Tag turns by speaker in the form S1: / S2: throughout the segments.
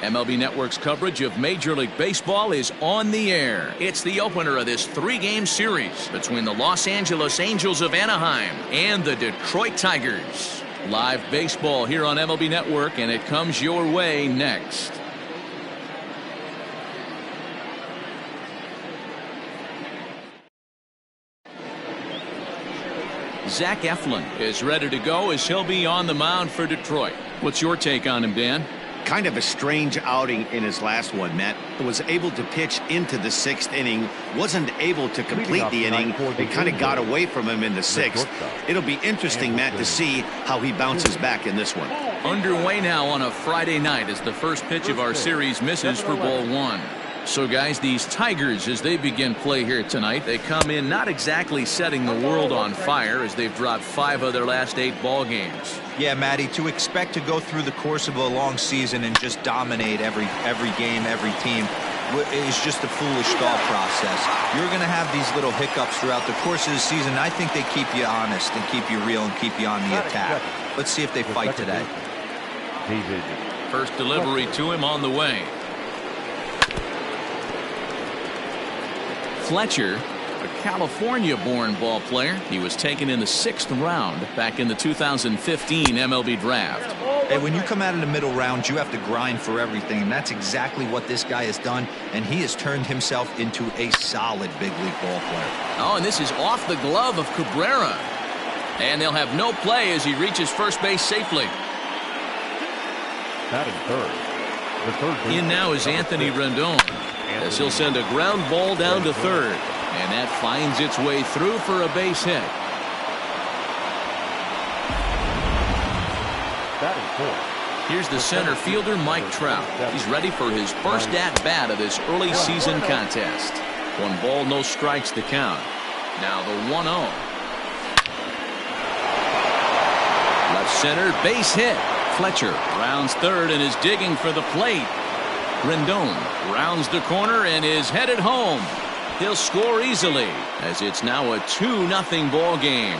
S1: MLB Network's coverage of Major League Baseball is on the air. It's the opener of this three-game series between the Los Angeles Angels of Anaheim and the Detroit Tigers. Live baseball here on MLB Network, and it comes your way next. Zach Eflin is ready to go as he'll be on the mound for Detroit. What's your take on him, Dan?
S2: Kind of a strange outing in his last one, Matt. Was able to pitch into the sixth inning, wasn't able to complete the inning. It kind of got away from him in the sixth. It'll be interesting, Matt, to see how he bounces back in this one.
S1: Underway now on a Friday night as the first pitch of our series misses for ball one. So, guys, these Tigers, as they begin play here tonight, they come in not exactly setting the world on fire as they've dropped 5 of their last 8 ball games.
S3: Yeah, Matty, to expect to go through the course of a long season and just dominate every game, every team is just a foolish thought process. You're going to have these little hiccups throughout the course of the season. I think they keep you honest and keep you real and keep you on the attack. Let's see if they fight today.
S1: First delivery to him on the way. Fletcher, a California-born ball player. He was taken in the 6th round back in the 2015 MLB draft.
S3: Hey, when you come out of the middle round, you have to grind for everything, and that's exactly what this guy has done, and he has turned himself into a solid big league ball player.
S1: Oh, and this is off the glove of Cabrera. And they'll have no play as he reaches first base safely. In now is Anthony Rendon, as he'll send a ground ball down to third, and that finds its way through for a base hit. Here's the center fielder, Mike Trout. He's ready for his first at-bat of this early season contest. 1 ball, no strikes to count. Now the 1-0. Left center, base hit. Fletcher rounds third and is digging for the plate. Rendon rounds the corner and is headed home. He'll score easily as it's now a 2-0 ball game.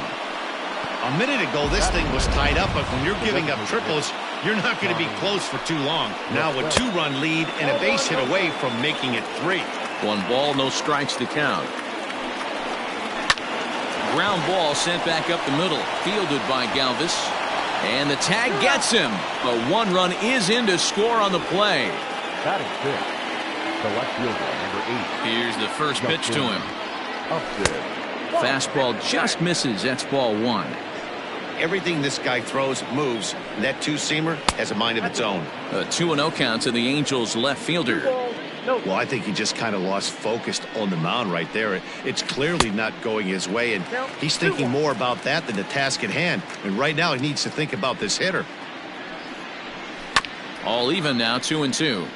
S2: A minute ago, this thing was tied up, but when you're giving up triples, you're not going to be close for too long. Now a 2-run lead and a base hit away from making it 3.
S1: 1 ball, no strikes to count. Ground ball sent back up the middle, fielded by Galvis. And the tag gets him. A 1-run is in to score on the play. Here's the first pitch to him. Fastball just misses. That's ball 1.
S2: Everything this guy throws moves. And that two-seamer has a mind of its own.
S1: A 2-0 count to the Angels left fielder.
S2: Well, I think he just kind of lost focus on the mound right there. It's clearly not going his way, and he's thinking more about that than the task at hand. And right now he needs to think about this hitter.
S1: All even now, 2-2.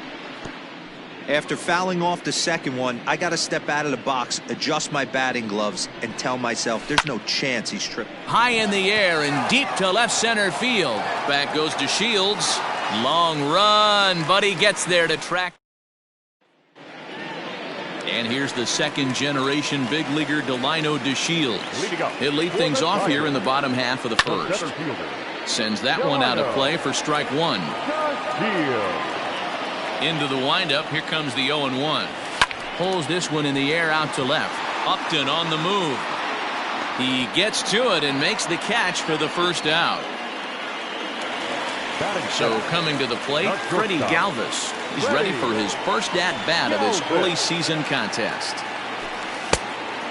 S3: After fouling off the second one, I got to step out of the box, adjust my batting gloves, and tell myself there's no chance he's tripping.
S1: High in the air and deep to left center field. Back goes to Shields. Long run, but he gets there to track. And here's the second-generation big leaguer Delino DeShields. He'll lead things off here in the bottom half of the first. Sends that one out of play for strike 1. Into the windup. Here comes the 0-1. Pulls this one in the air out to left. Upton on the move. He gets to it and makes the catch for the first out. So coming to the plate, Freddie Galvis. He's ready for his first at-bat of this early season contest.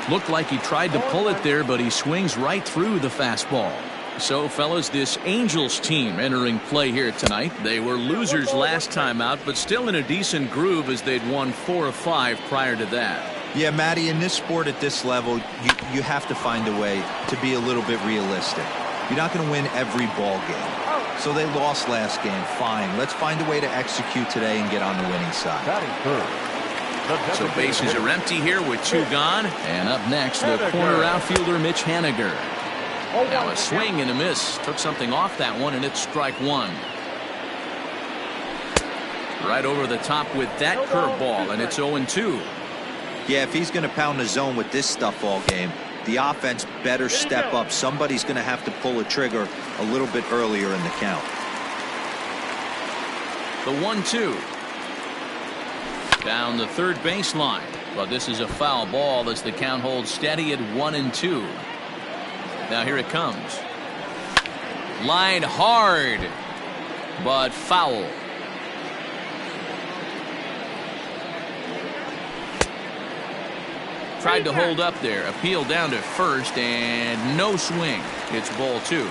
S1: Looked like he tried to pull it there, but he swings right through the fastball. So, fellas, this Angels team entering play here tonight. They were losers last time out, but still in a decent groove as they'd won 4 of 5 prior to that.
S3: Yeah, Matty, in this sport at this level, you have to find a way to be a little bit realistic. You're not going to win every ball game. So they lost last game. Fine. Let's find a way to execute today and get on the winning side.
S1: So bases are empty here with 2 gone. And up next, the corner outfielder Mitch Haniger. Now a swing and a miss. Took something off that one, and it's strike 1. Right over the top with that curveball, and it's 0-2.
S3: Yeah, if he's going to pound the zone with this stuff all game, the offense better step up. Somebody's going to have to pull a trigger a little bit earlier in the count.
S1: The 1-2. Down the third baseline. But this is a foul ball as the count holds steady at 1-2. Now here it comes. Line hard, but foul. Tried to hold up there. Appeal down to first and no swing. It's ball 2.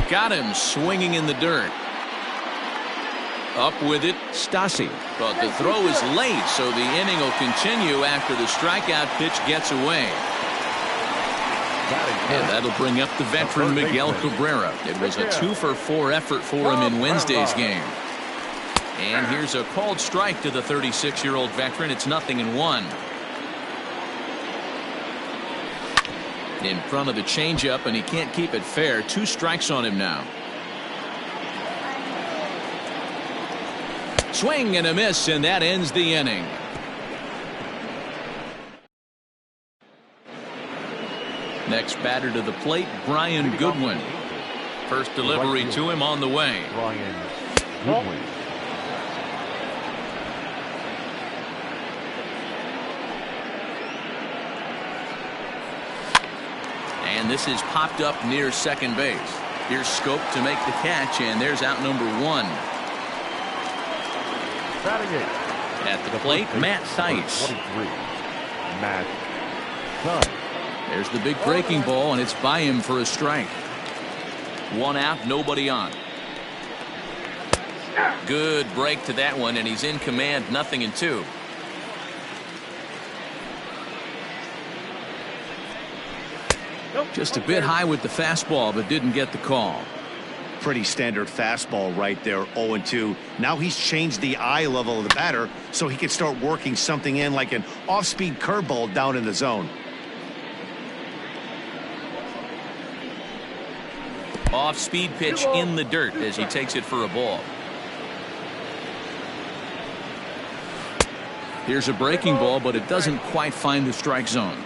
S1: Got him swinging in the dirt. Up with it, Stassi. But the throw is late, so the inning will continue after the strikeout pitch gets away. And that'll bring up the veteran Miguel Cabrera. It was a 2-for-4 effort for him in Wednesday's game. And here's a called strike to the 36-year-old veteran. It's 0-1. In front of the changeup, and he can't keep it fair. 2 strikes on him now. Swing and a miss, and that ends the inning. Next batter to the plate, Brian Goodwin. First delivery to him on the way.
S4: Brian Goodwin.
S1: And this is popped up near second base. Here's Schoop to make the catch, and there's out number 1. At the plate, Matt Thaiss.
S4: 23. Matt Thaiss.
S1: There's the big breaking ball, and it's by him for a strike. 1 out, nobody on. Good break to that one, and he's in command, 0-2. Just a bit high with the fastball, but didn't get the call.
S2: Pretty standard fastball right there, 0-2. Now he's changed the eye level of the batter so he can start working something in like an off-speed curveball down in the zone.
S1: Off-speed pitch in the dirt as he takes it for a ball. Here's a breaking ball, but it doesn't quite find the strike zone.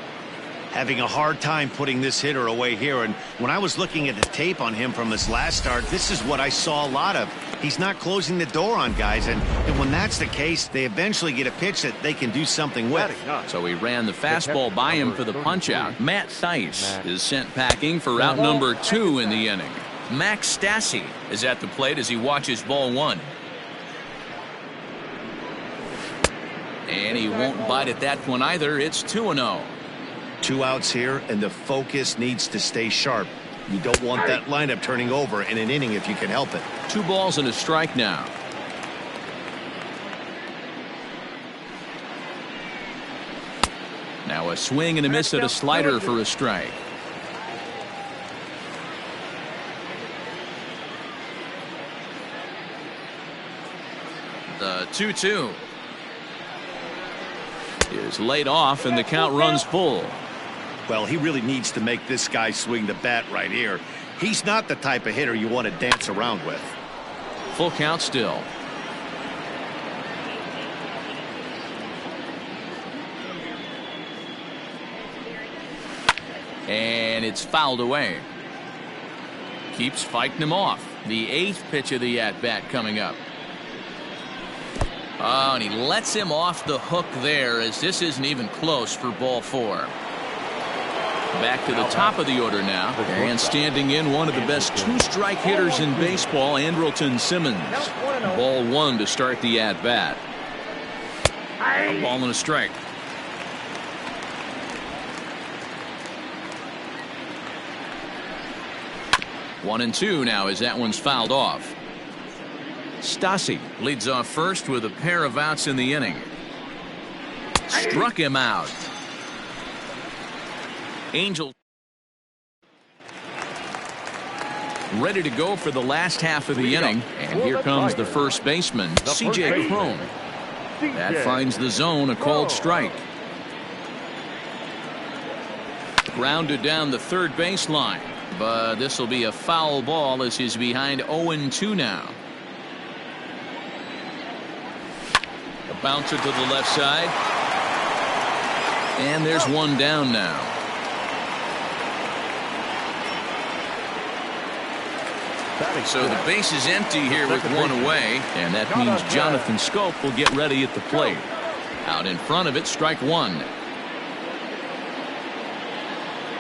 S2: Having a hard time putting this hitter away here, and when I was looking at the tape on him from his last start, this is what I saw a lot of. He's not closing the door on guys, and when that's the case, they eventually get a pitch that they can do something with.
S1: So he ran the fastball by him for the punch-out. Matt Thaiss is sent packing for out number 2 in the inning. Max Stassi is at the plate as he watches ball 1. And he won't bite at that one either. It's 2-0.
S2: 2 outs here, and the focus needs to stay sharp. You don't want that lineup turning over in an inning if you can help it.
S1: 2 balls and a strike now. Now a swing and a miss at a slider for a strike. The 2-2 is laid off, and the count runs full.
S2: Well, he really needs to make this guy swing the bat right here. He's not the type of hitter you want to dance around with.
S1: Full count still. And it's fouled away. Keeps fighting him off. The 8th pitch of the at-bat coming up. Oh, and he lets him off the hook there, as this isn't even close for ball 4. Back to the top of the order now, and standing in, one of the best 2-strike hitters in baseball, Andrelton Simmons. Ball 1 to start the at-bat. A ball and a strike. One and 2 now as that one's fouled off. Stassi leads off first with a pair of outs in the inning. Struck him out. Angel ready to go for the last half of the inning, and here comes the first baseman, C.J. Cron. That finds the zone, a called strike. Grounded down the third baseline, but this will be a foul ball as he's behind 0-2 now. A bouncer to the left side, and there's one down now. So the base is empty here with one away, and that means Jonathan Schoop will get ready at the plate. Out in front of it, strike one.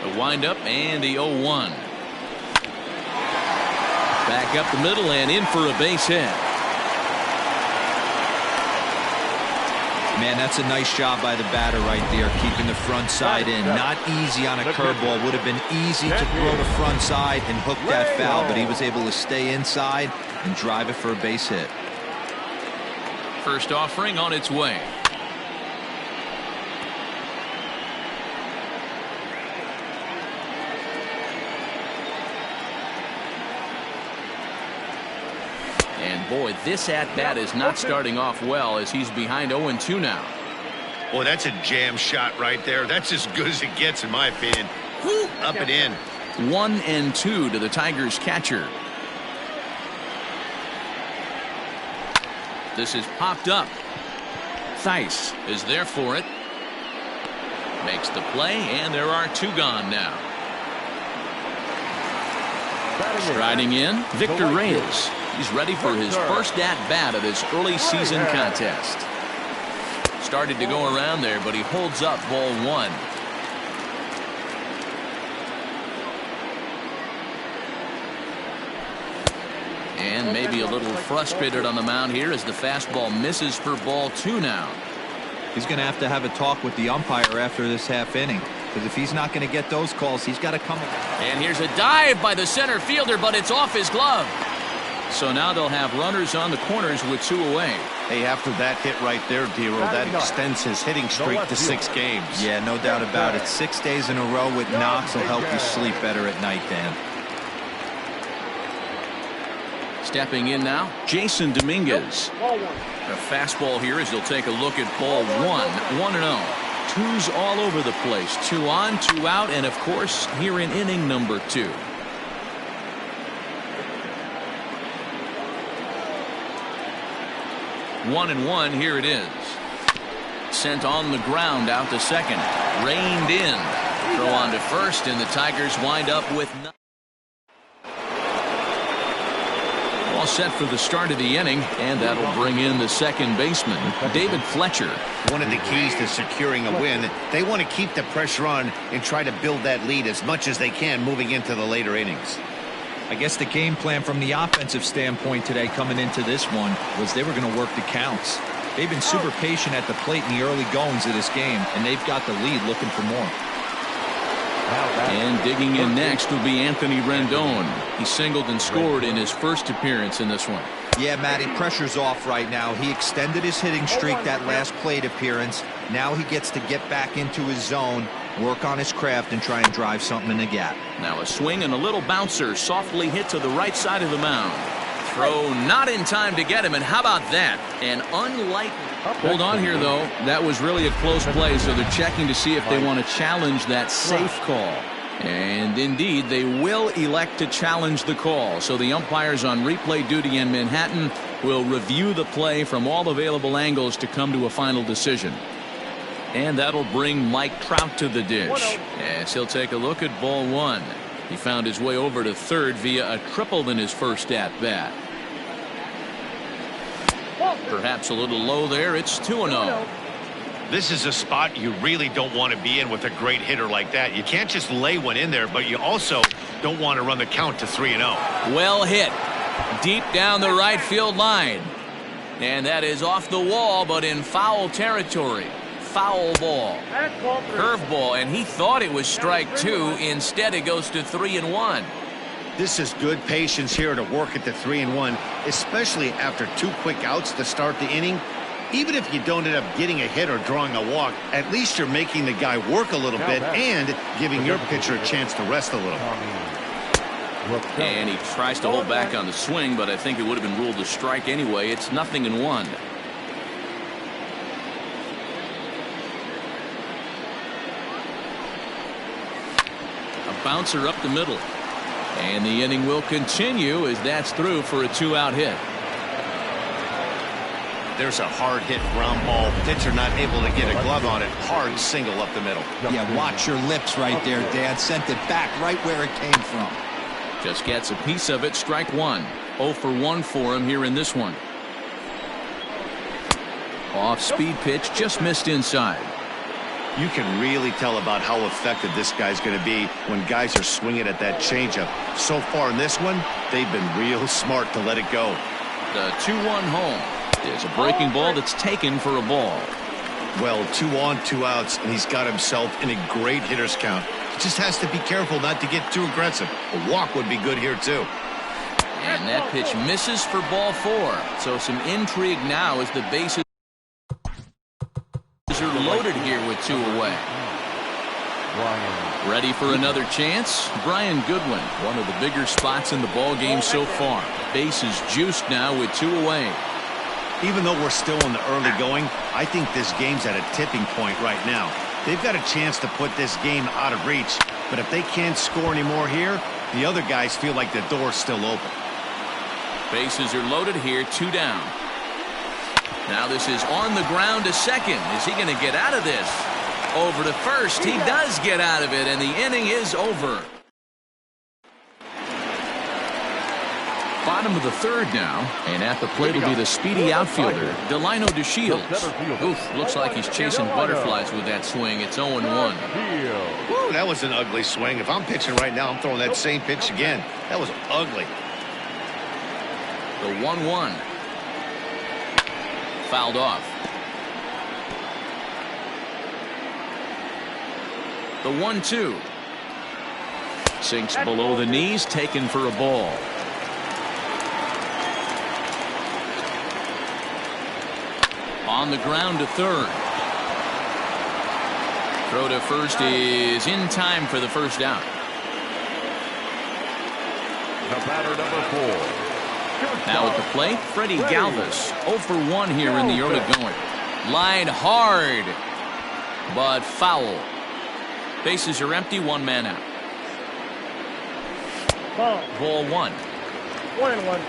S1: The windup and the 0-1. Back up the middle and in for a base hit.
S3: Man, that's a nice job by the batter right there, keeping the front side in. Not easy on a curveball. Would have been easy to throw the front side and hook that foul, but he was able to stay inside and drive it for a base hit.
S1: First offering on its way. And boy, this at-bat is not starting off well as he's behind 0-2 now.
S2: Boy, that's a jam shot right there. That's as good as it gets, in my opinion. Woo, up and in.
S1: 1-2 to the Tigers catcher. This is popped up. Theis is there for it. Makes the play, and there are two gone now. Striding in, Victor Reyes. He's ready for his first at-bat of this early season contest. Started to go around there, but he holds up ball one. And maybe a little frustrated on the mound here as the fastball misses for ball two now.
S3: He's going to have a talk with the umpire after this half inning, because if he's not going to get those calls, he's got to come.
S1: And here's a dive by the center fielder, but it's off his glove. So now they'll have runners on the corners with two away.
S2: Hey, after that hit right there, Dero, that extends his hitting streak to 6 games.
S3: Yeah, no doubt about it. 6 days in a row with knocks will help you sleep better at night, Dan.
S1: Stepping in now, Jason Dominguez. A fastball here as he'll take a look at ball one. 1-0. Twos all over the place. 2 on, 2 out, and of course here in inning number 2. One and one, here it is. Sent on the ground out to second. Reined in. Throw on to first, and the Tigers wind up with nothing. All set for the start of the inning, and that'll bring in the second baseman, David Fletcher.
S2: One of the keys to securing a win, they want to keep the pressure on and try to build that lead as much as they can moving into the later innings.
S3: I guess the game plan from the offensive standpoint today coming into this one was they were going to work the counts. They've been super patient at the plate in the early goings of this game, and they've got the lead looking for more.
S1: And digging in next will be Anthony Rendon. He singled and scored in his first appearance in this one.
S3: Yeah, Matty, pressure's off right now. He extended his hitting streak that last plate appearance. Now he gets to get back into his zone, work on his craft, and try and drive something in the gap.
S1: Now a swing and a little bouncer softly hit to the right side of the mound. Throw not in time to get him, and how about that? An unlikely. Hold on here, though. That was really a close play, so they're checking to see if they want to challenge that safe call. And indeed, they will elect to challenge the call. So the umpires on replay duty in Manhattan will review the play from all available angles to come to a final decision. And that'll bring Mike Trout to the dish as he'll take a look at ball one. He found his way over to third via a triple in his first at-bat. Perhaps a little low there. It's 2-0.
S2: This is a spot you really don't want to be in with a great hitter like that. You can't just lay one in there, but you also don't want to run the count to 3-0.
S1: Well hit. Deep down the right field line. And that is off the wall, but in foul territory. Foul ball. Curveball, and he thought it was strike 2. Instead, it goes to 3-1.
S2: This is good patience here to work at the 3-1, especially after 2 quick outs to start the inning. Even if you don't end up getting a hit or drawing a walk, at least you're making the guy work a little bit and giving your pitcher a chance to rest a little.
S1: And he tries to hold back on the swing, but I think it would have been ruled a strike anyway. It's 0-1. A bouncer up the middle. And the inning will continue as that's through for a 2-out hit.
S2: There's a hard hit ground ball. Pitcher not able to get a glove on it. Hard single up the middle.
S3: Yeah, watch your lips right there, Dad. Sent it back right where it came from.
S1: Just gets a piece of it. Strike one. 0 for 1 for him here in this one. Off speed pitch, just missed inside.
S2: You can really tell about how effective this guy's going to be when guys are swinging at that changeup. So far in this one, they've been real smart to let it go.
S1: The 2-1 home is a breaking ball that's taken for a ball.
S2: Well, 2 on, 2 outs, and he's got himself in a great hitter's count. He just has to be careful not to get too aggressive. A walk would be good here, too.
S1: And that pitch misses for ball 4. So some intrigue now as the bases are loaded here with 2 away. Ready for another chance? Brian Goodwin, one of the bigger spots in the ball game so far. Bases juiced now with 2 away.
S2: Even though we're still in the early going, I think this game's at a tipping point right now. They've got a chance to put this game out of reach, but if they can't score anymore here, the other guys feel like the door's still open.
S1: Bases are loaded here, 2 down. Now this is on the ground to second. Is he going to get out of this? Over to first. He does get out of it, and the inning is over. Bottom of the 3rd now, and at the plate will be the speedy outfielder, Delino DeShields. Oof, looks like he's chasing butterflies with that swing. It's 0-1.
S2: Woo, that was an ugly swing. If I'm pitching right now, I'm throwing that same pitch again. That was ugly.
S1: The 1-1. Fouled off. The 1-2. Sinks below the knees, taken for a ball. On the ground to third. Throw to first is in time for the first out.
S4: The batter, number 4.
S1: Now at the plate, Freddie Galvis. 0 for 1 here in the early going. Line hard, but foul. Bases are empty, 1 man out. Ball 1.
S5: 1-1.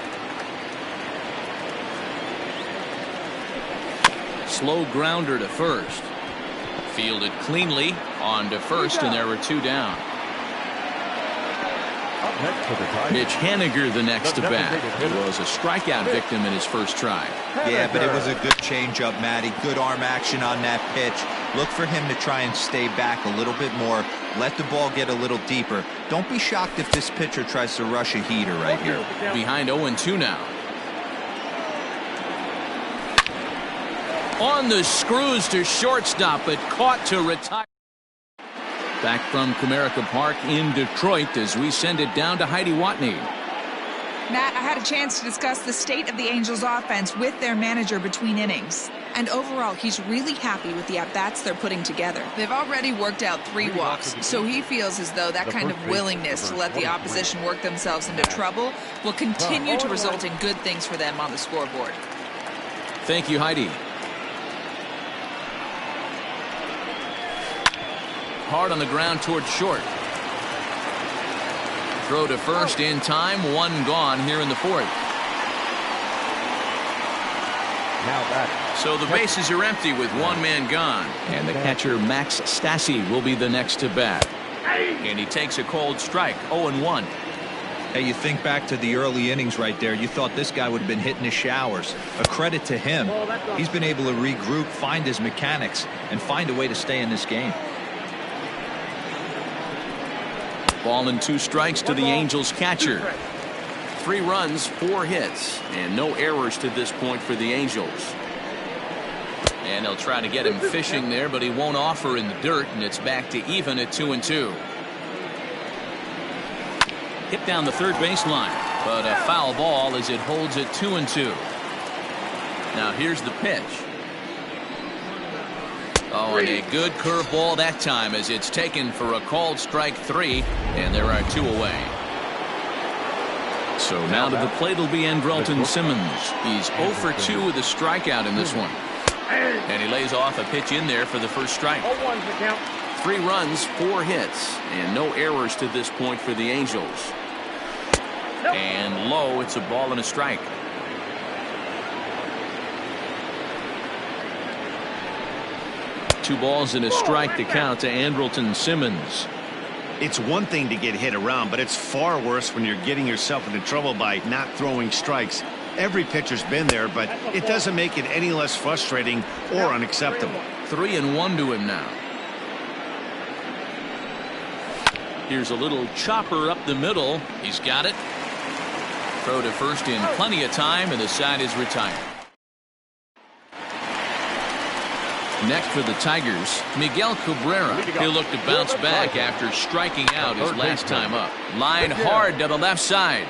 S1: Slow grounder to first. Fielded cleanly on to first, and there were 2 down. Mitch Haniger the next to bat. He was a strikeout victim in his first try.
S3: Yeah, but it was a good changeup, Matty. Good arm action on that pitch. Look for him to try and stay back a little bit more. Let the ball get a little deeper. Don't be shocked if this pitcher tries to rush a heater right here.
S1: Behind 0-2 now. On the screws to shortstop, but caught to retire. Back from Comerica Park in Detroit as we send it down to Heidi Watney.
S6: Matt, I had a chance to discuss the state of the Angels offense with their manager between innings. And overall, he's really happy with the at-bats they're putting together.
S7: They've already worked out 3 walks, so he feels as though that kind of willingness to let the opposition work themselves into trouble will continue to result in good things for them on the scoreboard.
S1: Thank you, Heidi. Hard on the ground towards short. Throw to first in time. 1 gone here in the 4th.
S4: Now back.
S1: So the bases are empty with 1 man gone. And the catcher Max Stassi will be the next to bat. And he takes a cold strike. 0-1.
S3: Hey, you think back to the early innings right there. You thought this guy would have been hitting his showers. A credit to him. He's been able to regroup, find his mechanics, and find a way to stay in this game.
S1: Ball and 2 strikes to the Angels catcher. 3 runs, 4 hits, and no errors to this point for the Angels. And they'll try to get him fishing there, but he won't offer in the dirt, and it's back to even at 2-2. Hit down the third baseline, but a foul ball as it holds at 2-2. Now here's the pitch. Oh, and a good curveball that time as it's taken for a called strike 3, and there are 2 away. So now to the plate will be Andrelton Simmons. He's 0 for 2 with a strikeout in this one. And he lays off a pitch in there for the first strike. 3 runs, 4 hits, and no errors to this point for the Angels. And low, it's a ball and a strike. Two balls and a strike to count to Andrelton Simmons.
S2: It's one thing to get hit around, but it's far worse when you're getting yourself into trouble by not throwing strikes. Every pitcher's been there, but it doesn't make it any less frustrating or unacceptable.
S1: 3-1 to him now. Here's a little chopper up the middle. He's got it. Throw to first in plenty of time, and the side is retired. Next for the Tigers, Miguel Cabrera. He'll look to bounce back after striking out his last time up. Line hard to the left side.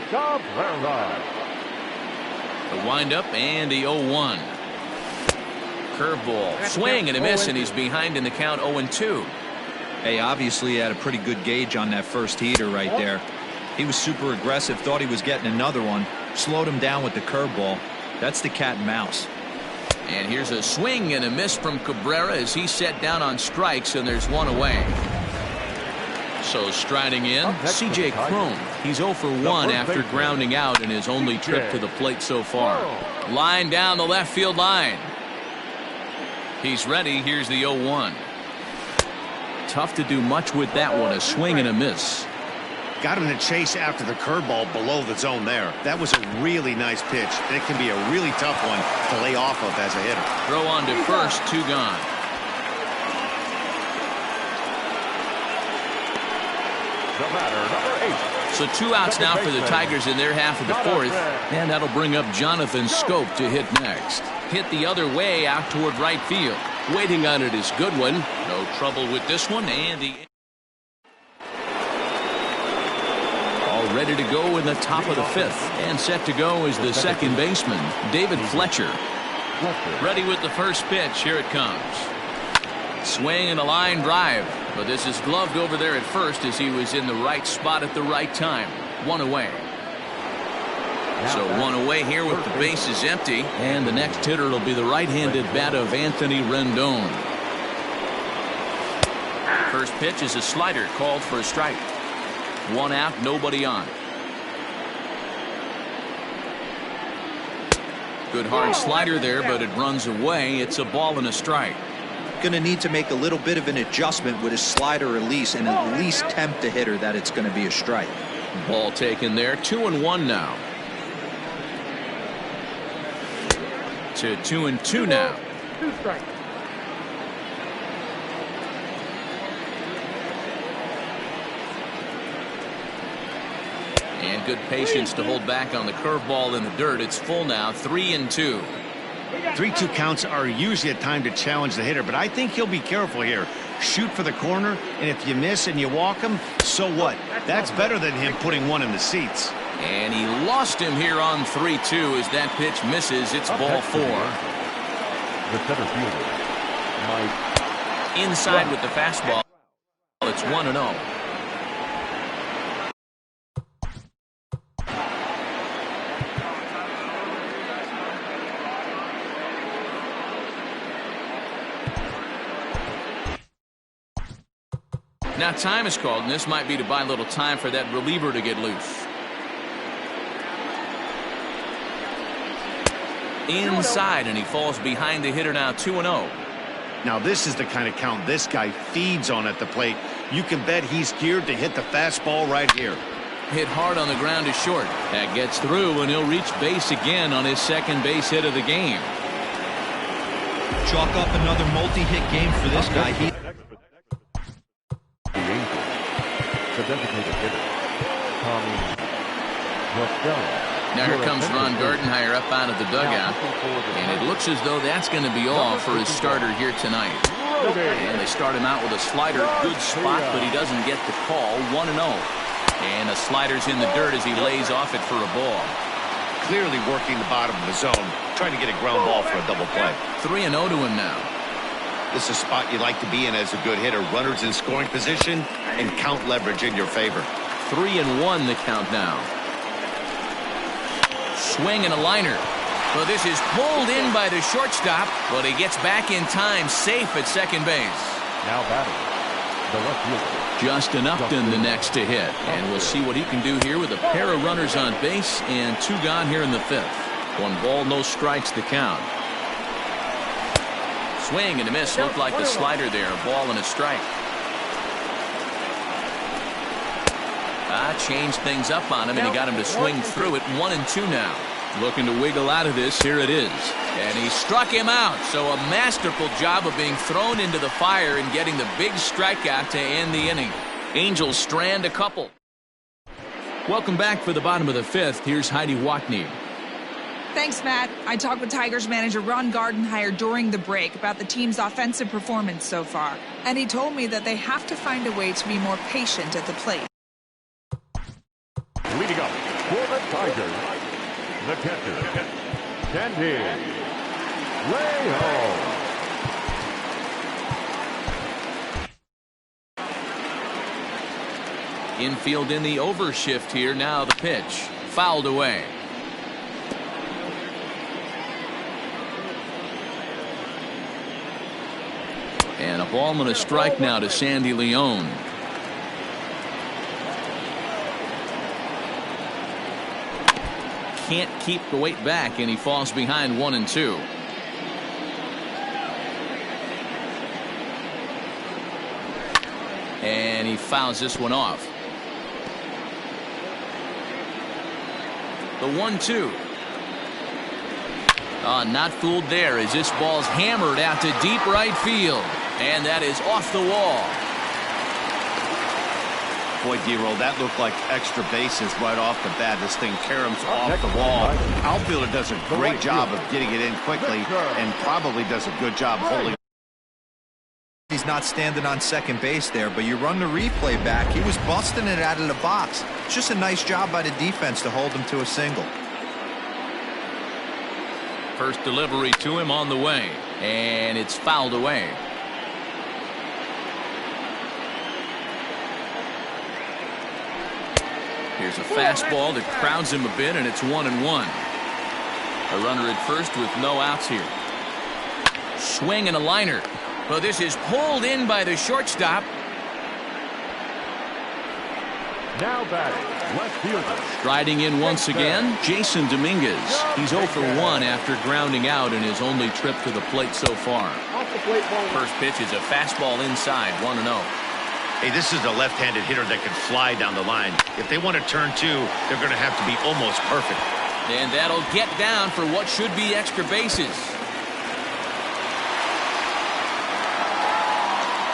S1: The windup and the 0-1. Curveball, swing and a miss, and he's behind in the count 0-2.
S3: Hey, obviously he had a pretty good gauge on that first heater right there. He was super aggressive, thought he was getting another one, slowed him down with the curveball. That's the cat and mouse.
S1: And here's a swing and a miss from Cabrera as he's set down on strikes, and there's one away. So striding in, C.J. Cron. He's 0 for 1 after grounding out in his only trip to the plate so far. Line down the left field line. He's ready. Here's the 0-1. Tough to do much with that one. A swing and a miss.
S2: Got him to chase after the curveball below the zone there. That was a really nice pitch. It can be a really tough one to lay off of as a hitter.
S1: Throw on to first, 2 gone.
S4: The batter, number 8.
S1: So 2 outs now for the Tigers in their half of the 4th. And that'll bring up Jonathan Schoop to hit next. Hit the other way out toward right field. Waiting on it is Goodwin. No trouble with this one. And the all ready to go in the top of the 5th. And set to go is the second baseman, David Fletcher. Ready with the first pitch. Here it comes. Swing and a line drive. But this is gloved over there at first as he was in the right spot at the right time. 1 away. So 1 away here with the bases empty. And the next hitter will be the right-handed bat of Anthony Rendon. First pitch is a slider called for a strike. 1 out, nobody on. Good hard slider there, but it runs away. It's a ball and a strike.
S3: Going to need to make a little bit of an adjustment with his slider release and at least tempt the hitter that it's going to be a strike.
S1: Ball taken there. 2-1 now. To 2-2 now.
S4: 2 strikes.
S1: And good patience to hold back on the curveball in the dirt. It's full now. 3-2.
S2: 3-2 counts are usually a time to challenge the hitter, but I think he'll be careful here. Shoot for the corner, and if you miss and you walk him, so what? That's better than him putting one in the seats.
S1: And he lost him here on 3-2 as that pitch misses. It's ball 4.
S4: The center fielder, Mike.
S1: Inside with the fastball. It's 1-0. Now time is called, and this might be to buy a little time for that reliever to get loose. Inside, and he falls behind the hitter now. 2-0.
S2: Now this is the kind of count this guy feeds on at the plate. You can bet he's geared to hit the fastball right here.
S1: Hit hard on the ground to short. That gets through, and he'll reach base again on his second base hit of the game.
S3: Chalk up another multi-hit game for this guy.
S4: The designated hitter, Tommy Marcelo.
S1: Now here comes Ron Gardenhire up out of the dugout, and it looks as though that's going to be all for his starter here tonight. And they start him out with a slider, good spot, but he doesn't get the call. 1-0, and the slider's in the dirt as he lays off it for a ball.
S2: Clearly working the bottom of the zone, trying to get a ground ball for a double play.
S1: 3-0 to him now.
S2: This is a spot you like to be in as a good hitter. Runners in scoring position and count leverage in your favor.
S1: 3-1 the count now. Swing and a liner. Well, this is pulled in by the shortstop, but he gets back in time, safe at second base.
S4: Now batting, the left fielder.
S1: Justin Upton the next to hit, and we'll see what he can do here with a pair of runners on base and 2 gone here in the 5th. 1 ball, no strikes to count. Swing and a miss. Looked like the slider there. A ball and a strike. Changed things up on him, and he got him to swing through it. 1-2 now. Looking to wiggle out of this. Here it is. And he struck him out. So a masterful job of being thrown into the fire and getting the big strikeout to end the inning. Angels strand a couple. Welcome back for the bottom of the fifth. Here's Heidi Watney.
S6: Thanks, Matt. I talked with Tigers manager Ron Gardenhire during the break about the team's offensive performance so far. And he told me that they have to find a way to be more patient at the plate.
S4: Leading up for the Tigers, the catcher, Sandy León.
S1: Infield in the overshift here. Now the pitch. Fouled away. And a ball and a strike now to Sandy León. Can't keep the weight back, and he falls behind 1-2. And he fouls this one off. The 1-2. Not fooled there as this ball's hammered out to deep right field. And that is off the wall.
S2: Boy, D-Roll, that looked like extra bases right off the bat. This thing caroms off the wall. Outfielder does a great job of getting it in quickly and probably does a good job holding.
S3: He's not standing on second base there, but you run the replay back. He was busting it out of the box. It's just a nice job by the defense to hold him to a single.
S1: First delivery to him on the way, and it's fouled away. Here's a fastball that crowds him a bit, and it's 1-1. A runner at first with no outs here. Swing and a liner. Well, this is pulled in by the shortstop.
S4: Now batting, left fielder.
S1: Striding in once again, Jason Dominguez. He's 0 for 1 after grounding out in his only trip to the plate so far. First pitch is a fastball inside, 1-0.
S2: Hey, this is a left-handed hitter that can fly down the line. If they want to turn two, they're going to have to be almost perfect.
S1: And that'll get down for what should be extra bases.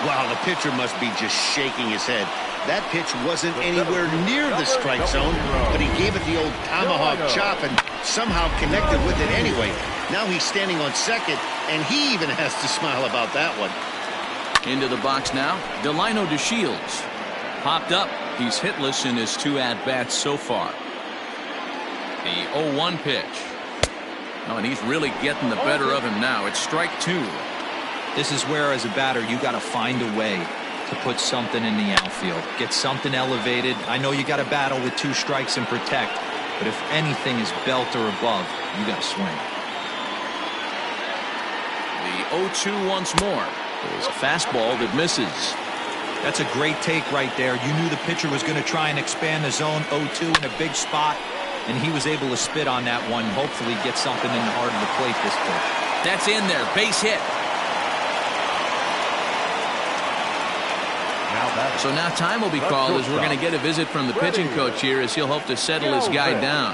S2: Wow, the pitcher must be just shaking his head. That pitch wasn't anywhere near the strike zone, but he gave it the old tomahawk chop and somehow connected with it anyway. Now he's standing on second, and he even has to smile about that one.
S1: Into the box now, Delino DeShields. Popped up. He's hitless in his 2 at-bats so far. The 0-1 pitch. Oh, and he's really getting the better of him now. It's strike 2.
S3: This is where, as a batter, you got to find a way to put something in the outfield. Get something elevated. I know you got to battle with 2 strikes and protect, but if anything is belt or above, you got to swing.
S1: The 0-2 once more. It's a fastball that misses.
S3: That's a great take right there. You knew the pitcher was going to try and expand the zone 0-2 in a big spot, and he was able to spit on that one. Hopefully get something in the heart of the plate this pitch.
S1: That's in there. Base hit. So now time will be called as we're going to get a visit from the pitching coach here as he'll hope to settle his guy down.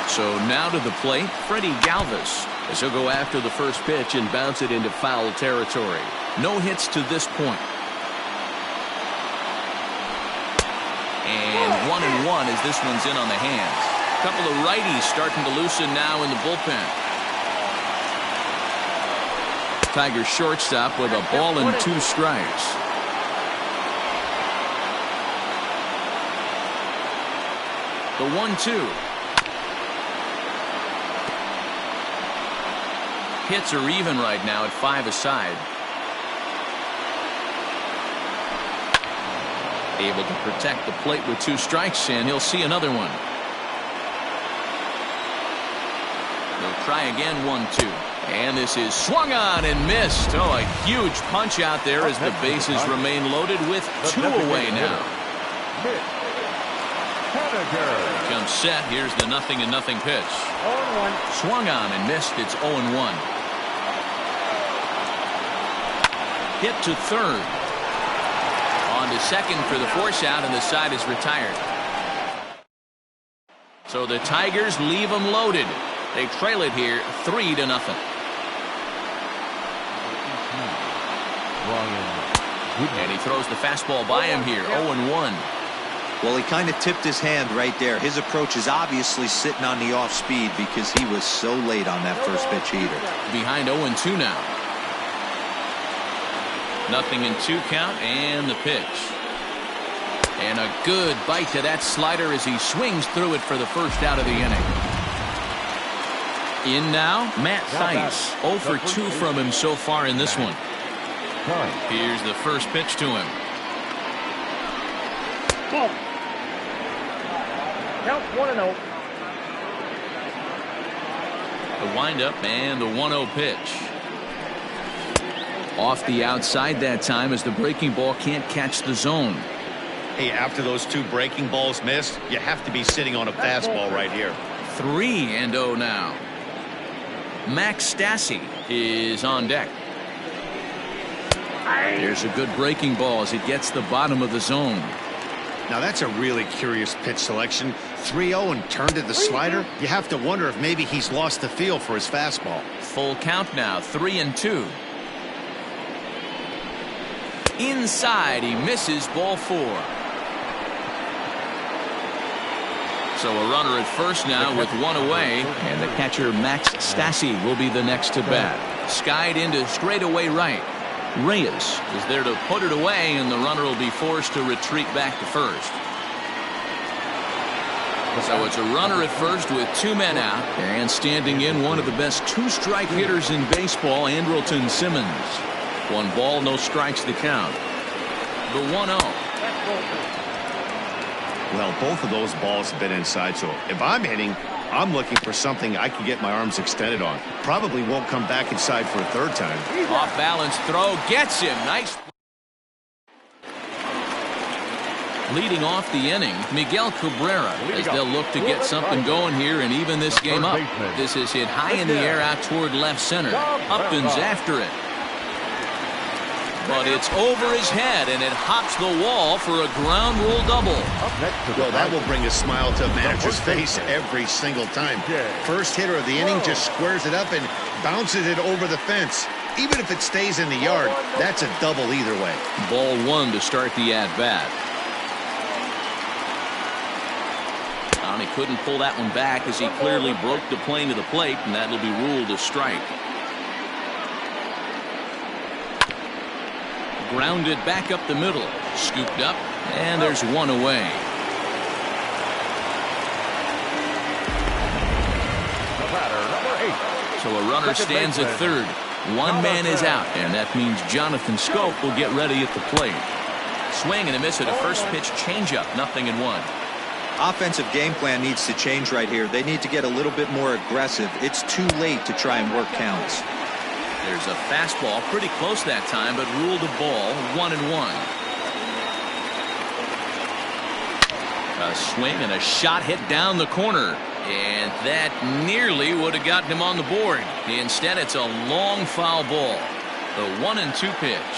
S1: So now to the plate, Freddie Galvis, as he'll go after the first pitch and bounce it into foul territory. No hits to this point. And 1-1 as this one's in on the hands. A couple of righties starting to loosen now in the bullpen. Tigers shortstop with a ball and 2 strikes. The 1-2. Hits are even right now at 5 aside. Able to protect the plate with 2 strikes, and he'll see another one. They'll try again, 1-2. And this is swung on and missed. Oh, a huge punch out there as the bases remain loaded with 2 away now. Comes set. Here's the 0-0 pitch. Swung on and missed. It's 0-1. Hit to third. On to second for the force out, and the side is retired. So the Tigers leave them loaded. They trail it here 3-0. And he throws the fastball by him here, 0-1.
S3: Well, he kind of tipped his hand right there. His approach is obviously sitting on the off speed because he was so late on that first pitch heater.
S1: Behind 0-2 now. 0-2 count, and the pitch. And a good bite to that slider as he swings through it for the first out of the inning. In now, Matt Thaiss. 0 for 2 from him so far in this one. Here's the first pitch to him.
S5: Count 1-0.
S1: The windup and the 1-0 pitch. Off the outside that time as the breaking ball can't catch the zone.
S2: Hey, after those 2 breaking balls missed, you have to be sitting on a fastball right here.
S1: 3-0 now. Max Stassi is on deck. There's a good breaking ball as it gets the bottom of the zone.
S2: Now that's a really curious pitch selection. 3-0 and turned to the slider. You have to wonder if maybe he's lost the feel for his fastball.
S1: Full count now, 3-2. Inside, he misses, ball 4. So a runner at first now with 1 away, and the catcher Max Stassi will be the next to bat. Skied into straightaway right. Reyes is there to put it away, and the runner will be forced to retreat back to first. So it's a runner at first with 2 men out, and standing in one of the best 2-strike hitters in baseball, Andrelton Simmons. 1 ball, no strikes to count. The 1-0.
S2: Well, both of those balls have been inside, so if I'm hitting, I'm looking for something I can get my arms extended on. Probably won't come back inside for a 3rd time.
S1: Off balance throw gets him. Nice. Leading off the inning, Miguel Cabrera, as they'll look to get something going here and even this game up. This is hit high in the air out toward left center. Upton's after it. But it's over his head, and it hops the wall for a ground rule double.
S2: Well, that will bring a smile to a manager's face every single time. First hitter of the inning just squares it up and bounces it over the fence. Even if it stays in the yard, that's a double either way.
S1: Ball 1 to start the at-bat. And he couldn't pull that one back as he clearly broke the plane to the plate, and that'll be ruled a strike. Grounded back up the middle. Scooped up, and there's 1 away. So a runner stands at third. 1 man is out, and that means Jonathan Schoop will get ready at the plate. Swing and a miss at a first pitch changeup. 0-1.
S3: Offensive game plan needs to change right here. They need to get a little bit more aggressive. It's too late to try and work counts.
S1: There's a fastball pretty close that time, but ruled a ball. 1-1. A swing and a shot hit down the corner, and that nearly would have gotten him on the board. Instead, it's a long foul ball. The 1-2 pitch.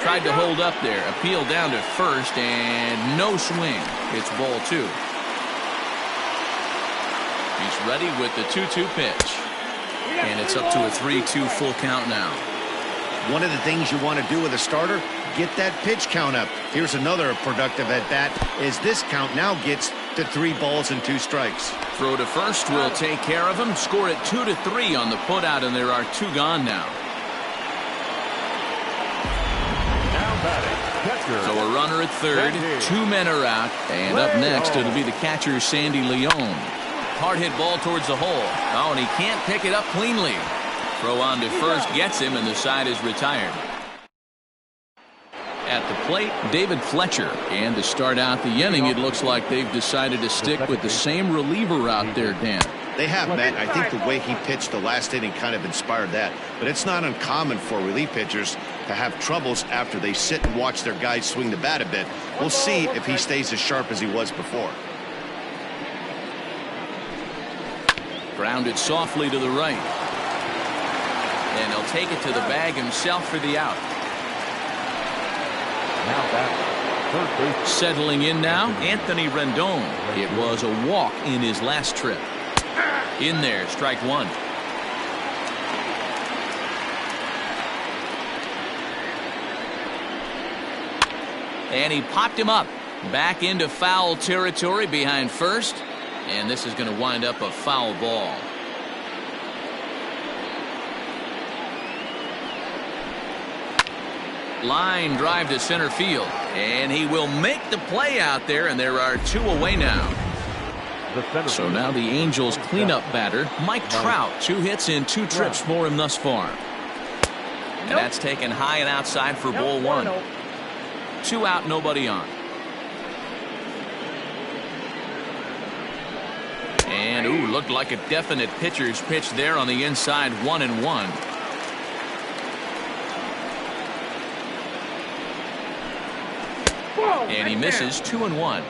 S1: Tried to hold up there, appealed down to first, and no swing. It's ball 2. He's ready with the 2-2 pitch. And it's up to a 3-2 full count now.
S2: One of the things you want to do with a starter, get that pitch count up. Here's another productive at bat as this count now gets to 3 balls and 2 strikes.
S1: Throw to first will take care of him. Score it 2-3 on the putout, and there are 2 gone now. So a runner at third, 2 men are out, and up next it'll be the catcher Sandy Leon. Hard hit ball towards the hole. Oh, and he can't pick it up cleanly. Throw on to first gets him, and the side is retired. At the plate, David Fletcher. And to start out the inning, it looks like they've decided to stick with the same reliever out there, Dan.
S2: They have, Matt. I think the way he pitched the last inning kind of inspired that. But it's not uncommon for relief pitchers to have troubles after they sit and watch their guys swing the bat a bit. We'll see if he stays as sharp as he was before.
S1: Grounded softly to the right. And he'll take it to the bag himself for the out.
S4: Now back, third base.
S1: Settling in now, Anthony Rendon. It was a walk in his last trip. In there, strike one. And he popped him up. Back into foul territory behind first. And this is going to wind up a foul ball. Line drive to center field. And he will make the play out there, and there are 2 away now. So now the Angels cleanup batter, Mike Trout. 2 hits in 2 trips for him thus far. And that's taken high and outside for ball 1. 2 out, nobody on. And, ooh, looked like a definite pitcher's pitch there on the inside, 1-1. And he misses, 2-1.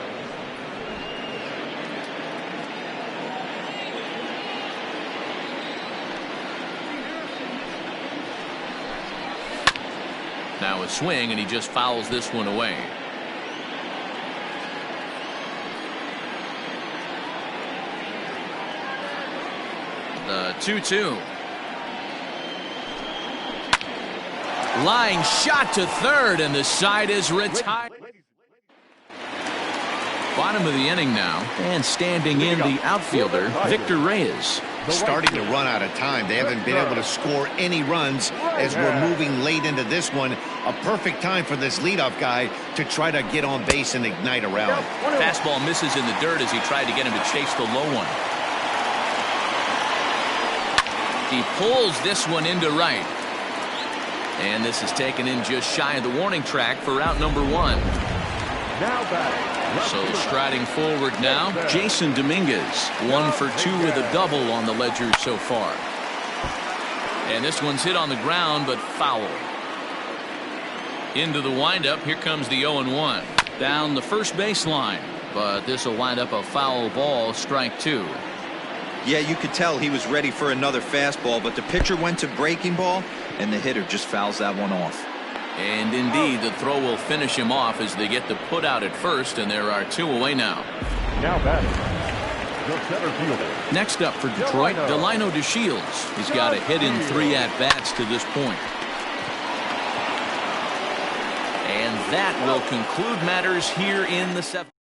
S1: Now a swing, and he just fouls this one away. The 2-2. Line shot to third, and the side is retired. Bottom of the inning now, and standing in the outfielder, Victor Reyes.
S2: Starting to run out of time. They haven't been able to score any runs as we're moving late into this one. A perfect time for this leadoff guy to try to get on base and ignite a rally.
S1: Fastball misses in the dirt as he tried to get him to chase the low one. He pulls this one into right. And this is taken in just shy of the warning track for out number 1.
S4: Now back.
S1: So striding forward now, Jason Dominguez. 1 for 2 with a double on the ledger so far. And this one's hit on the ground, but foul. Into the windup, here comes the 0-1. Down the first baseline, but this will wind up a foul ball, strike 2.
S3: Yeah, you could tell he was ready for another fastball, but the pitcher went to breaking ball, and the hitter just fouls that one off.
S1: And indeed, the throw will finish him off as they get the put out at first, and there are 2 away now.
S4: Now batting, the center fielder.
S1: Next up for Detroit, Delino DeShields. He's got a hit in 3 at-bats to this point. And that will conclude matters here in the 7th.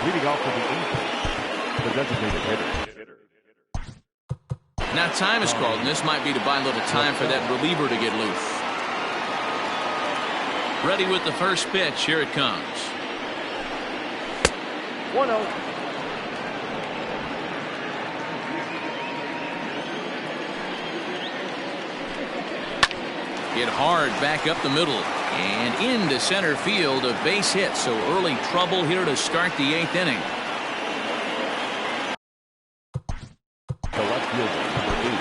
S4: Leading off for the Angels, the designated hitter.
S1: Now time is called, and this might be to buy a little time for that reliever to get loose. Ready with the first pitch. Here it comes.
S4: 1-0.
S1: Hit hard back up the middle and into center field. A base hit, so early trouble here to start the 8th inning.
S4: The left fielder, number 8.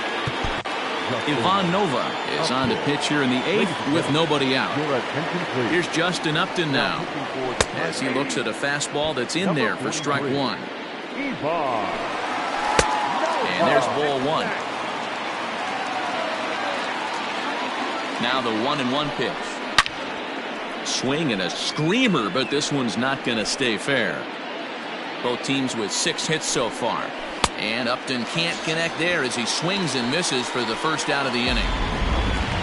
S1: Ivan Nova is on to pitch here in the 8th with nobody out.
S4: Your attention, please.
S1: Here's Justin Upton now as he looks at a fastball that's in there for strike 1.
S4: Ivan.
S1: And there's ball 1. Now the 1-1 pitch. Swing and a screamer, but this one's not going to stay fair. Both teams with 6 hits so far. And Upton can't connect there as he swings and misses for the first out of the inning.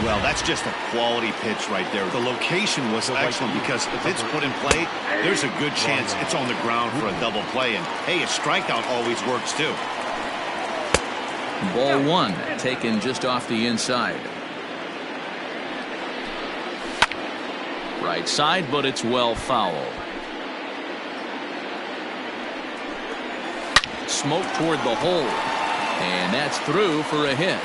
S2: Well, that's just a quality pitch right there. The location was excellent because if it's put in play, there's a good chance it's on the ground for a double play. And, hey, a strikeout always works, too.
S1: Ball 1 taken just off the inside. Right side, but it's well foul. Smoke toward the hole. And that's through for a hit.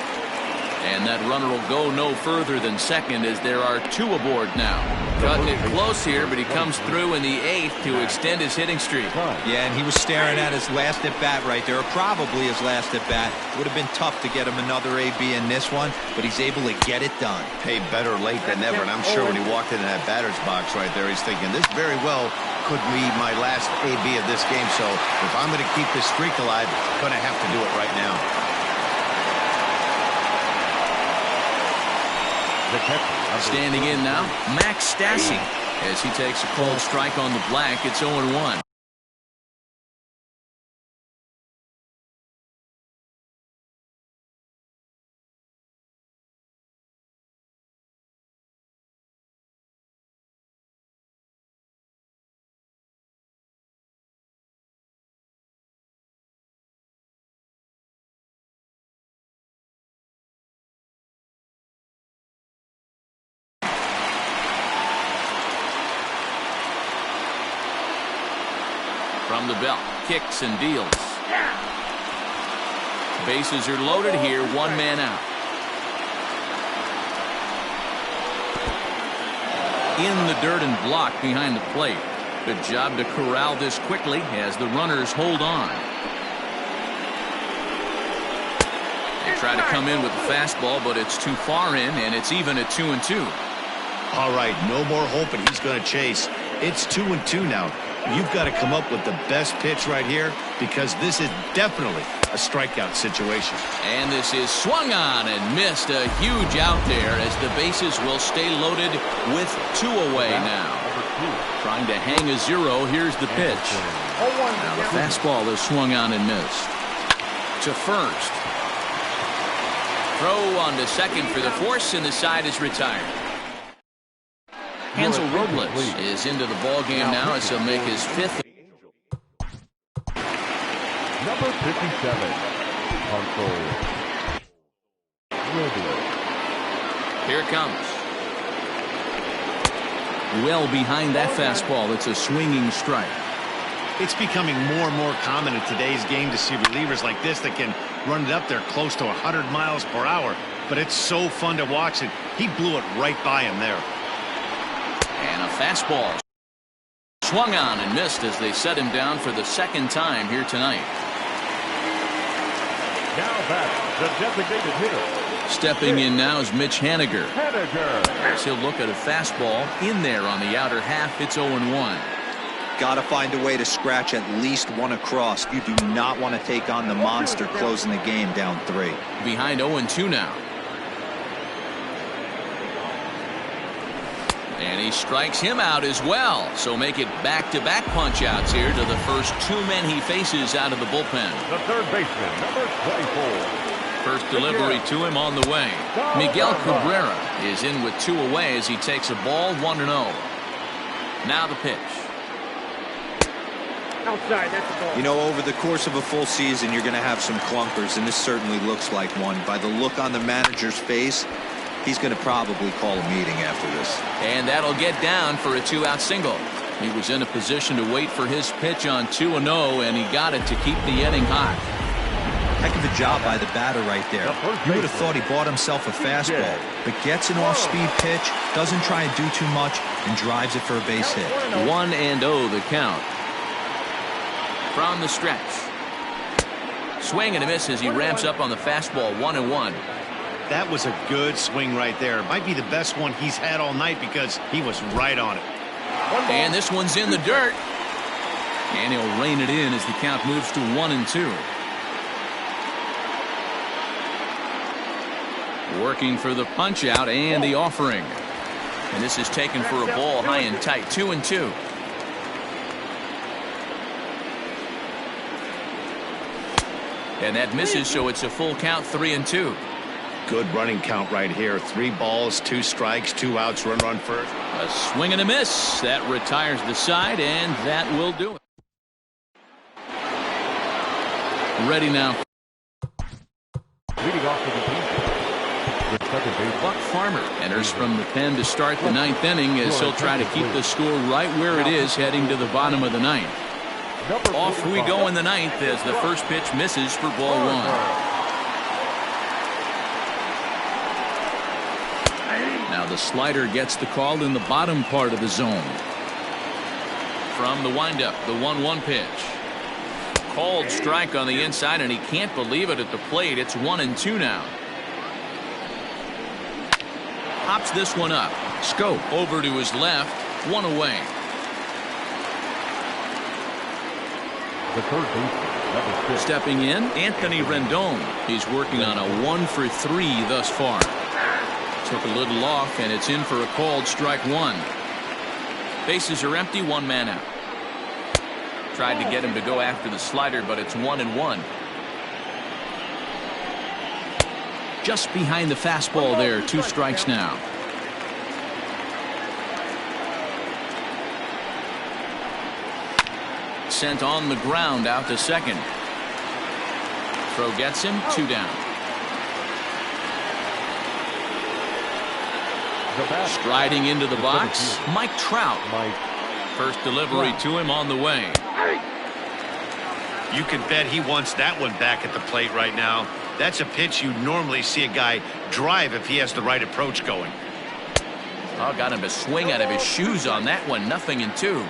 S1: And that runner will go no further than second as there are 2 aboard now. Cutting it close here, but he comes through in the 8th to extend his hitting streak.
S3: Yeah, and he was staring at his last at-bat right there, or probably his last at-bat. Would have been tough to get him another AB in this one, but he's able to get it done.
S2: Hey, better late than never, and I'm sure when he walked into that batter's box right there, he's thinking this very well could be my last AB of this game. So if I'm going to keep this streak alive, I'm going to have to do it right now.
S1: Standing in now, Max Stassi, as he takes a cold strike on the black. It's 0-1. From the belt, kicks and deals. Bases are loaded here, one man out. In the dirt and blocked behind the plate. Good job to corral this quickly as the runners hold on. They try to come in with the fastball, but it's too far in, and it's even at 2-2.
S2: All right, no more hoping he's going to chase. It's 2-2 now. You've got to come up with the best pitch right here because this is definitely a strikeout situation.
S1: And this is swung on and missed. A huge out there as the bases will stay loaded with 2 away now. Trying to hang a 0. Here's the pitch. Now the fastball is swung on and missed. To first. Throw on to second for the force, and the side is retired. Hansel Robles is into the ball game now as he'll make his 5th.
S4: Number 57, Hansel Robles.
S1: Here it comes. Well behind that fastball. It's a swinging strike.
S2: It's becoming more and more common in today's game to see relievers like this that can run it up there close to 100 miles per hour. But it's so fun to watch it. He blew it right by him there.
S1: And a fastball swung on and missed as they set him down for the 2nd time here tonight.
S4: Now back, the designated hitter.
S1: Stepping in now is Mitch Haniger. As he'll look at a fastball in there on the outer half. It's 0-1.
S3: Got to find a way to scratch at least one across. You do not want to take on the monster closing the game down 3.
S1: Behind 0-2 now. And he strikes him out as well. So make it back-to-back punch-outs here to the first 2 men he faces out of the bullpen.
S4: The third baseman, number 24.
S1: First delivery to him on the way. Miguel Cabrera is in with 2 away as he takes a ball 1-0. Now the pitch.
S5: Outside, that's the ball.
S3: You know, over the course of a full season, you're going to have some clunkers, and this certainly looks like one. By the look on the manager's face, he's going to probably call a meeting after this.
S1: And that'll get down for a 2-out single. He was in a position to wait for his pitch on 2-0, and he got it to keep the inning hot.
S3: Heck of a job by the batter right there. You would have thought he bought himself a fastball, but gets an off-speed pitch, doesn't try and do too much, and drives it for a base hit.
S1: 1-0 the count. From the stretch. Swing and a miss as he ramps up on the fastball. 1-1.
S2: That was a good swing right there. Might be the best one he's had all night because he was right on it.
S1: And this one's in the dirt. And he'll rein it in as the count moves to 1-2. Working for the punch out and the offering. And this is taken for a ball high and tight. 2-2. And that misses, so it's a full count. 3-2.
S2: Good running count right here. 3 balls, 2 strikes, 2 outs, run first.
S1: A swing and a miss. That retires the side, and that will do it. Ready now.
S4: Leading off to the team. Second base.
S1: Buck Farmer enters from the pen to start the 9th inning as he'll try to keep the score right where it is heading to the bottom of the 9th. Off we go in the 9th as the first pitch misses for ball 1. Now the slider gets the call in the bottom part of the zone. From the windup, the 1-1 pitch. Called strike on the inside, and he can't believe it at the plate. It's 1-2 now. Hops this one up. Scope over to his left. 1 away.
S4: The third baseman, number 6.
S1: Stepping in, Anthony Rendon. He's working on a 1 for 3 thus far. Took a little off, and it's in for a called strike 1. Bases are empty, 1 man out. Tried to get him to go after the slider, but it's 1-1. Just behind the fastball there, 2 strikes now. Sent on the ground out to second. Throw gets him, 2 down. Striding into the box, Mike Trout. First delivery to him on the way.
S2: You can bet he wants that one back at the plate right now. That's a pitch you normally see a guy drive if he has the right approach going.
S1: Oh, got him to swing out of his shoes on that one. 0-2.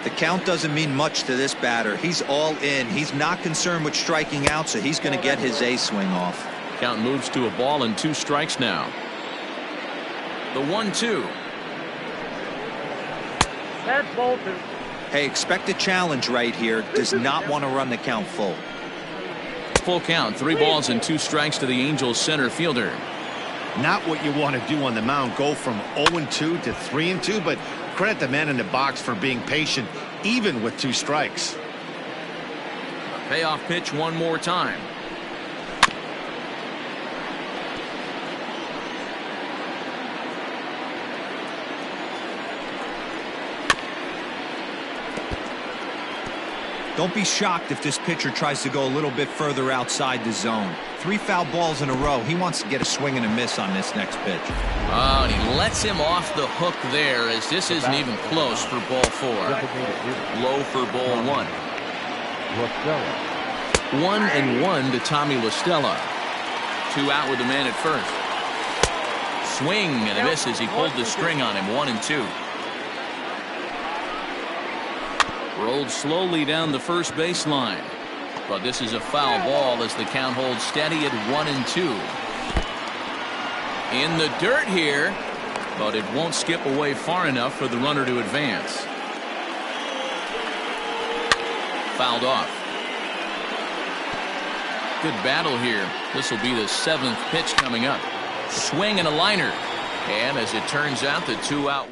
S3: The count doesn't mean much to this batter. He's all in. He's not concerned with striking out, so he's going to get his A swing off.
S1: Count moves to a ball and 2 strikes now. The 1-2.
S4: That's Bolton.
S3: Hey, expect a challenge right here. Does not want to run the count full.
S1: Full count, 3 balls and 2 strikes to the Angels center fielder.
S2: Not what you want to do on the mound, go from 0-2 to 3-2, but credit the man in the box for being patient even with 2 strikes.
S1: Payoff pitch one more time.
S3: Don't be shocked if this pitcher tries to go a little bit further outside the zone. 3 foul balls in a row. He wants to get a swing and a miss on this next pitch.
S1: Oh, and he lets him off the hook there, as this isn't even close for ball 4. Low for ball 1. 1-1 to Tommy La Stella. 2 out with the man at first. Swing and a miss as he pulled the string on him. 1-2. Rolled slowly down the first baseline, but this is a foul ball as the count holds steady at 1-2. In the dirt here, but it won't skip away far enough for the runner to advance. Fouled off. Good battle here. This will be the 7th pitch coming up. Swing and a liner, and as it turns out, the 2 out.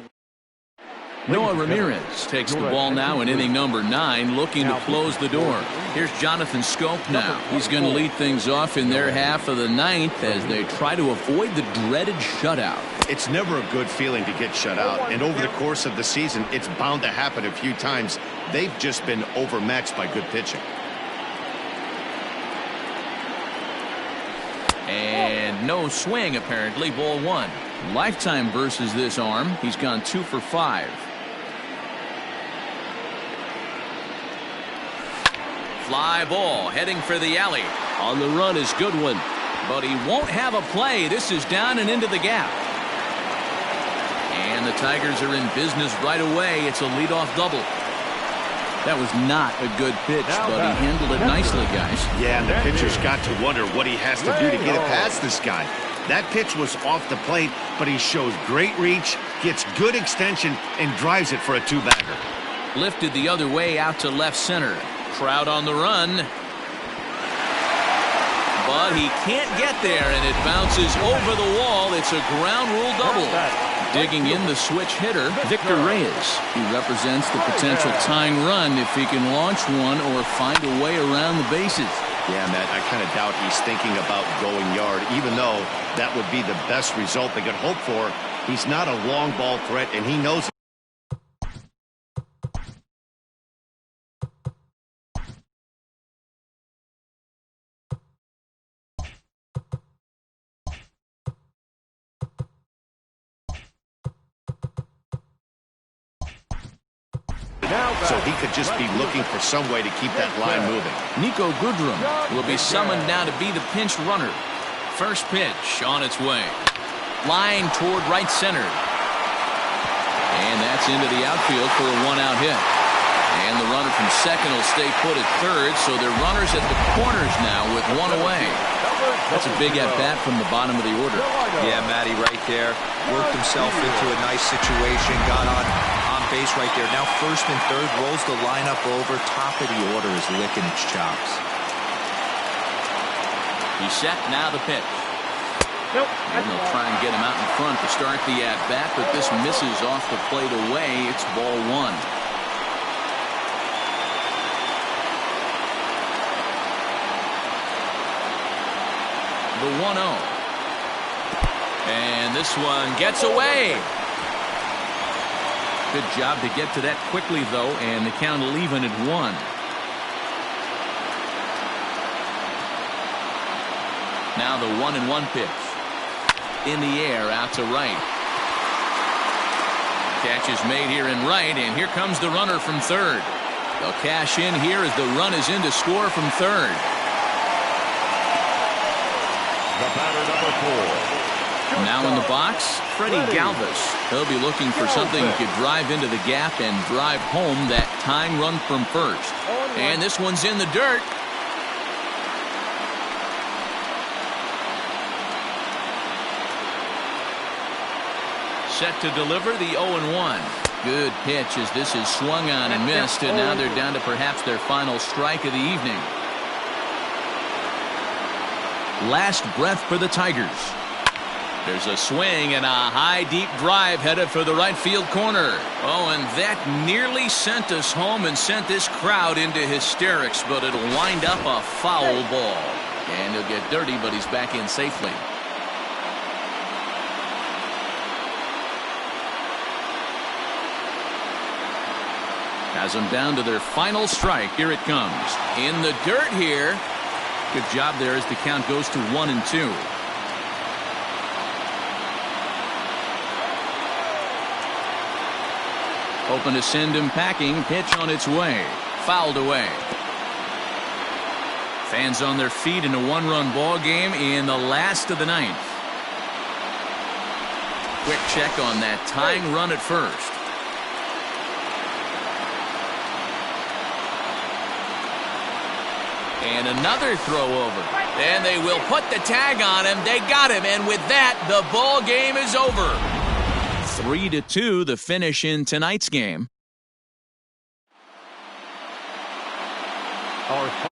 S1: Noah Ramirez takes the ball now in inning number 9, looking to close the door. Here's Jonathan Schoop now. He's going to lead things off in their half of the 9th as they try to avoid the dreaded shutout.
S2: It's never a good feeling to get shut out, and over the course of the season, it's bound to happen a few times. They've just been overmatched by good pitching.
S1: And no swing, apparently. Ball 1. Lifetime versus this arm. He's gone 2 for 5. Fly ball heading for the alley. On the run is Goodwin, but he won't have a play. This is down and into the gap. And the Tigers are in business right away. It's a leadoff double. That was not a good pitch, but he handled it nicely, guys.
S2: Yeah, and the pitcher's got to wonder what he has to do to get it past this guy. That pitch was off the plate, but he shows great reach, gets good extension, and drives it for a 2-bagger.
S1: Lifted the other way out to left center. Trout on the run. But he can't get there, and it bounces over the wall. It's a ground rule double. Digging in the switch hitter, Victor Reyes. He represents the potential tying run if he can launch one or find a way around the bases.
S2: Yeah, Matt, I kind of doubt he's thinking about going yard, even though that would be the best result they could hope for. He's not a long ball threat, and he knows it. So he could just be looking for some way to keep that line moving.
S1: Niko Goodrum will be summoned now to be the pinch runner. First pitch on its way. Line toward right center. And that's into the outfield for a 1-out hit. And the runner from second will stay put at third, so they're runners at the corners now with 1 away. That's a big at-bat from the bottom of the order.
S3: Yeah, Matty right there. Worked himself into a nice situation, got on base right there. Now first and third, rolls the lineup over. Top of the order is licking its chops.
S1: He's set, now the pitch. And they'll try and get him out in front to start the at-bat, but this misses off the plate away. It's ball one. The 1-0. And this one gets away. Good job to get to that quickly, though, and the count will even at 1. Now the 1-1 pitch. In the air, out to right. Catch is made here in right, and here comes the runner from third. They'll cash in here as the run is in to score from third.
S4: The batter, number 4.
S1: Now in the box, Freddie Galvis. He'll be looking for something he could drive into the gap and drive home that tying run from first. And this one's in the dirt. Set to deliver the 0-1. Good pitch as this is swung on and missed, and now they're down to perhaps their final strike of the evening. Last breath for the Tigers. There's a swing and a high deep drive headed for the right field corner. Oh, and that nearly sent us home and sent this crowd into hysterics, but it'll wind up a foul ball. And he'll get dirty, but he's back in safely. Has them down to their final strike. Here it comes. In the dirt here. Good job there as the count goes to 1-2. Hoping to send him packing. Pitch on its way. Fouled away. Fans on their feet in a one-run ball game in the last of the ninth. Quick check on that tying run at first. And another throw over. And they will put the tag on him. They got him. And with that, the ball game is over. 3-2, the finish in tonight's game.
S4: Our